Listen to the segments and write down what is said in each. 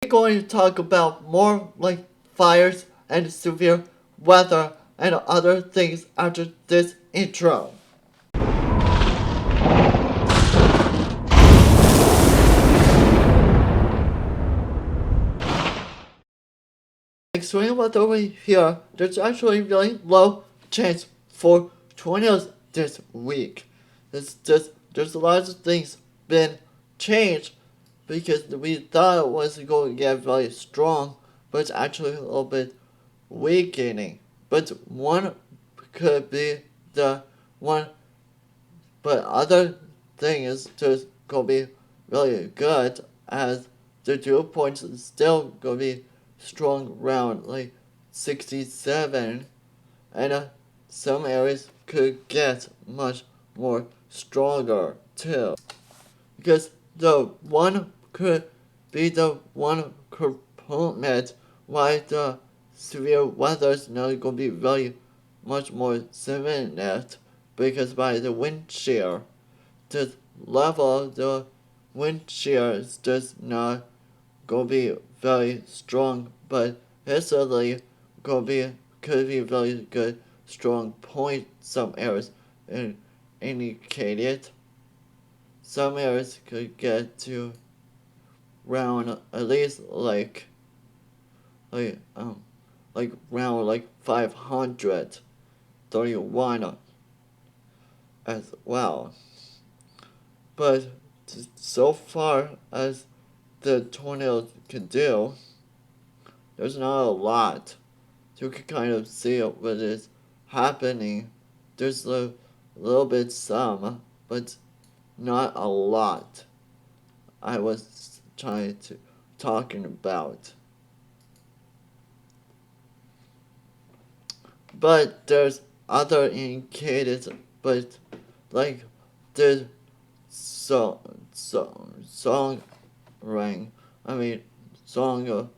We're going to talk about more like fires and severe weather and other things after this intro. Extreme weather over here, there's actually really low chance for tornadoes this week. There's a lot of things been changed because we thought it was going to get very strong, but it's actually a little bit weakening. But one could be the one, but other thing is just gonna be really good as the dew points is still gonna be strong around like 67, and some areas could get much more stronger too. Because the one could be the one component why the severe weather is not going to be very much more severe, because by the wind shear, the level of the wind shear is just not going to be very strong, but it's certainly going to be could be very good strong point some areas indicated. Some areas could get to round at least like um like round like 531 as well. But so far as the tornadoes can do, there's not a lot. You can kind of see what is happening. There's a little bit some, but not a lot. I was trying to talking about. But there's other indicators, but like the song ring. I mean song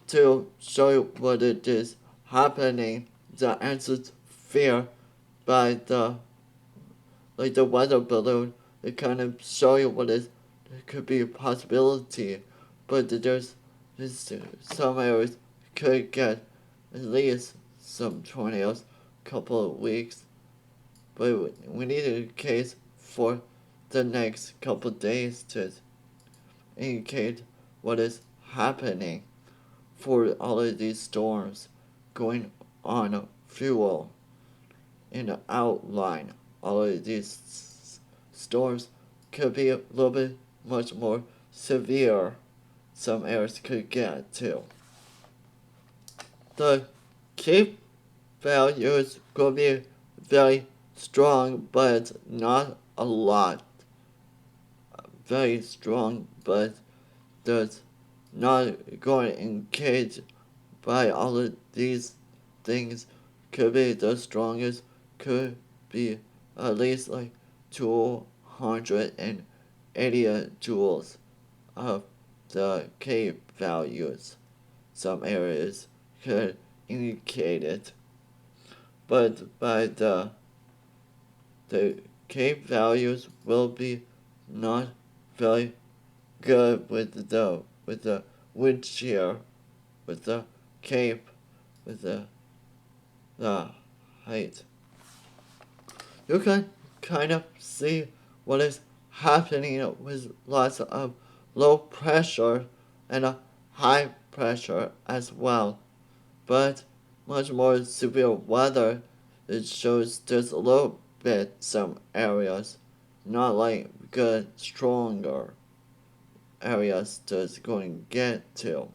to show you what it is happening. The answers fear by the weather balloon. It kind of show you what it could be a possibility, but there's some areas could get at least some tornadoes couple of weeks, but we need a case for the next couple of days to indicate what is happening for all of these storms going on fuel in the outline. All of these storms could be a little bit much more severe. Some areas could get to. The Cape value is going to be very strong, but not a lot. Very strong, but that's not going to engage by all of these things. Could be the strongest, could be at least like 280 joules of the K values. Some areas could indicate it, but by the K values will be not very good with the wind shear, with the cape, with the height. You can kind of see what is happening with lots of low pressure and a high pressure as well. But much more severe weather, it shows just a little bit some areas, not like good stronger areas just going to get to.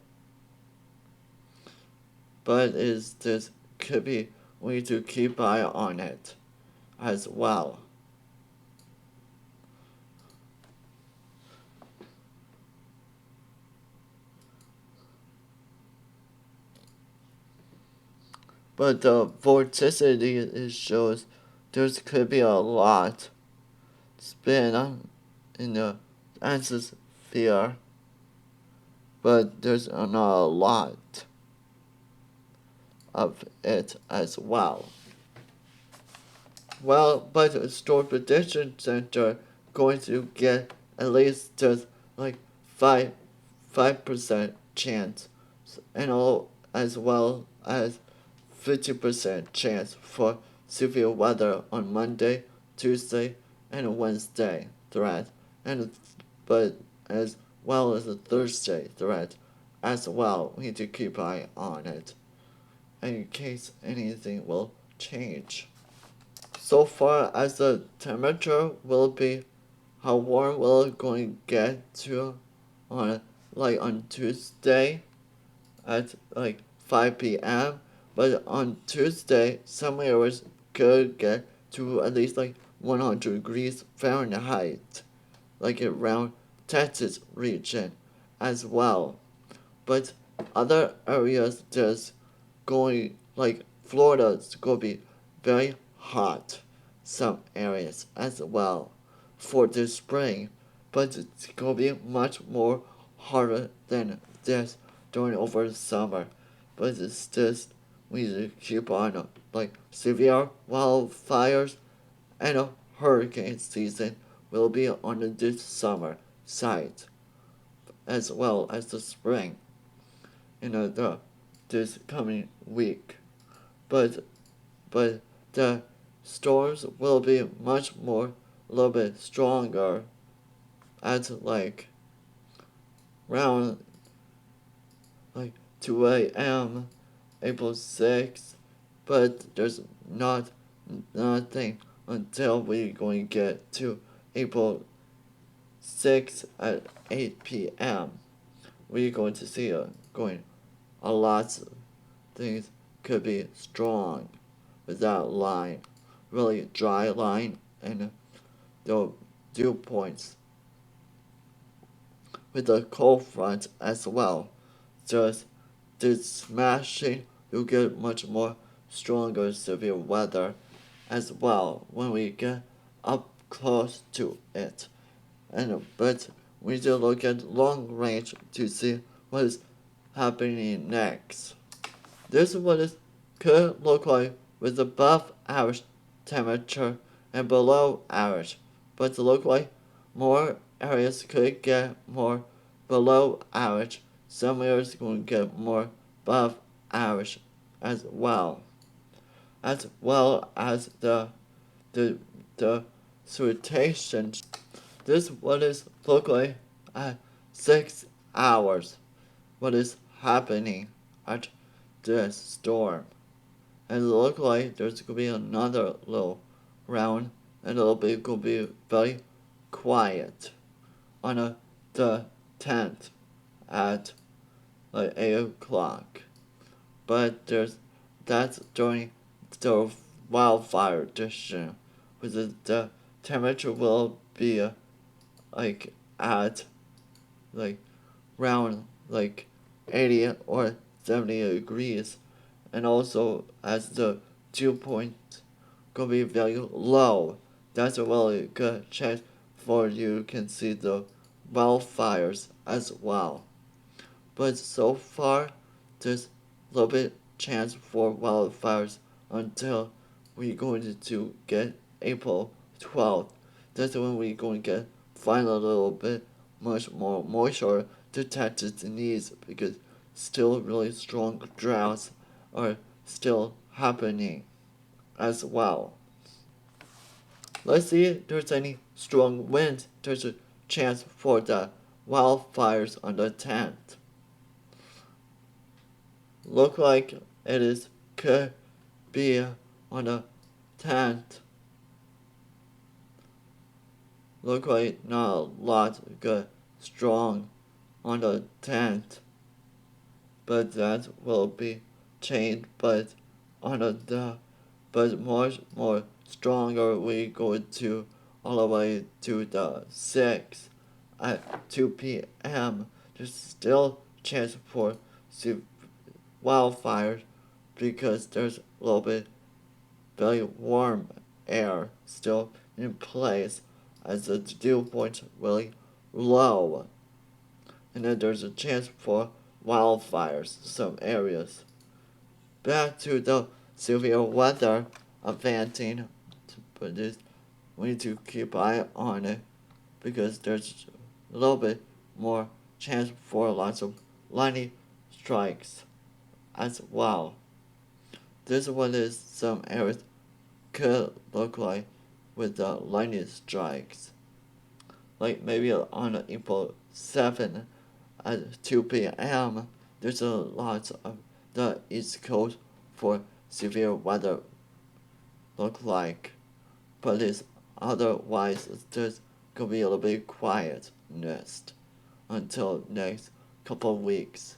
But it's just could be we need to keep eye on it as well. But the vorticity it shows there's could be a lot spin in the atmosphere, but there's not a lot of it as well. Well, but the Storm Prediction Center going to get at least just like 5% chance, and as well as 50% chance for severe weather on Monday, Tuesday, and Wednesday threat, and but as well as a Thursday threat as well. We need to keep an eye on it in case anything will change. So far as the temperature will be, how warm will it going to get to on Tuesday at 5 p.m. But on Tuesday, some areas could get to at least 100 degrees Fahrenheit, around Texas region as well. But other areas just going Florida's gonna be very hot. Some areas as well for this spring, but it's gonna be much more harder than this during over the summer. But it's just we need to keep on severe wildfires and a hurricane season will be on this summer side as well as the spring this coming week. But but the storms will be much more a little bit stronger at around 2 a.m. April 6th, but there's nothing until we're going to get to April 6th at 8 p.m. We're going to see going a lot of things could be strong with that line, really dry line, and the dew points with the cold front as well. Just this smashing, you'll get much more stronger severe weather as well when we get up close to it. But we need to look at long range to see what is happening next. This is what it could look like with above average temperature and below average, but to look like more areas could get more below average. Some areas will get more above average as well as the rotation. This is what is look like at 6 hours. What is happening at this storm? And it look like there's gonna be another little round, and it'll be gonna be very quiet on the 10th at 8 o'clock. But that's during the wildfire edition, which is the temperature will be at around 80 or 70 degrees, and also as the dew point gonna be very low. That's a really good chance for you can see the wildfires as well. But so far, there's a little bit chance for wildfires until we're going to get April 12th. That's when we're going to get find a little bit much more moisture to touch its needs, because still really strong droughts are still happening as well. Let's see if there's any strong winds. There's a chance for the wildfires on the 10th. Look like it is could be on the 10th. Look like not a lot good strong on the 10th, but that will be changed. But on but more stronger we go to all the way to the 6th at 2 p.m. There's still chance for wildfires because there's a little bit very warm air still in place as the dew point really low, and then there's a chance for wildfires in some areas. Back to the severe weather eventing, but this we need to keep eye on it because there's a little bit more chance for lots of lightning strikes as well. This is what is some areas could look like with the lightning strikes. Like maybe on April 7 at 2 p.m. There's a lot of the East Coast for severe weather look like, but it's otherwise it's just gonna be a little bit quietness until next couple of weeks.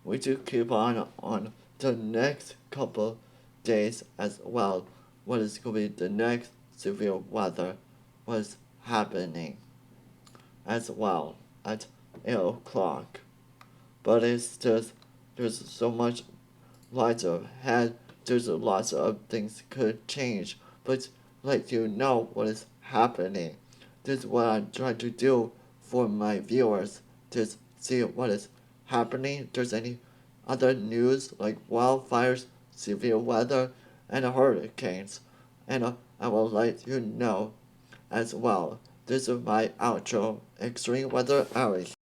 We do keep on the next couple days as well. What is gonna be the next severe weather? What's happening as well at 8 o'clock. But it's just there's so much light ahead. There's lots of things could change, but let you know what is happening. This is what I'm trying to do for my viewers to see what is happening. If there's any other news like wildfires, severe weather, and hurricanes, and I will let you know as well. This is my outro. Extreme Weather Hours.